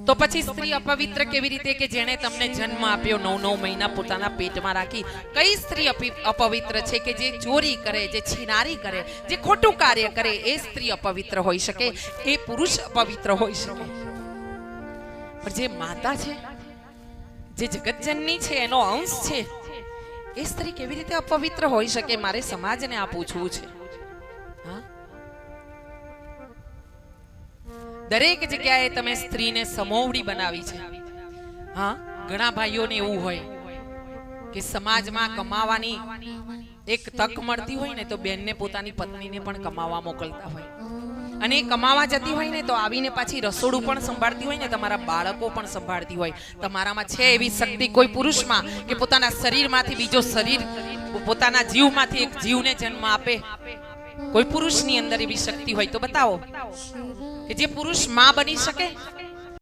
તો પછી સ્ત્રી અપવિત્ર કેવી રીતે કે જેણે તમને જન્મ આપ્યો 9 મહિના પોતાના પેટમાં રાખી? કઈ સ્ત્રી અપવિત્ર છે કે જે ચોરી કરે, જે છીનારી કરે, જે ખોટું કાર્ય કરે એ સ્ત્રી અપવિત્ર હોઈ શકે, એ પુરુષ અપવિત્ર હોઈ શકે. પણ જે માતા છે, જે જગતજનની છે, એનો અંશ છે, એ સ્ત્રી કેવી રીતે અપવિત્ર હોઈ શકે? મારે સમાજને આ પૂછવું છે. હા, દરેક જગ્યાએ તમે સ્ત્રીને સમોવડી બનાવી છે. હા, ઘણા ભાઈઓને એવું હોય કે સમાજમાં કમાવાની એક તક મળતી હોય ને તો બેનને પોતાની પત્નીને પણ કમાવા મોકલતા હોય, અને કમાવા જતી હોય ને તો આવીને પાછી રસોડું પણ સંભાળતી હોય ને તમારા બાળકો પણ સંભાળતી હોય. તમારામાં છે એવી શક્તિ કોઈ પુરુષમાં કે પોતાના શરીરમાંથી બીજો શરીર, પોતાના જીવમાંથી એક જીવને જન્મ આપે? કોઈ પુરુષની અંદર એવી શક્તિ હોય તો બતાવો કે જે પુરુષ માં બની શકે?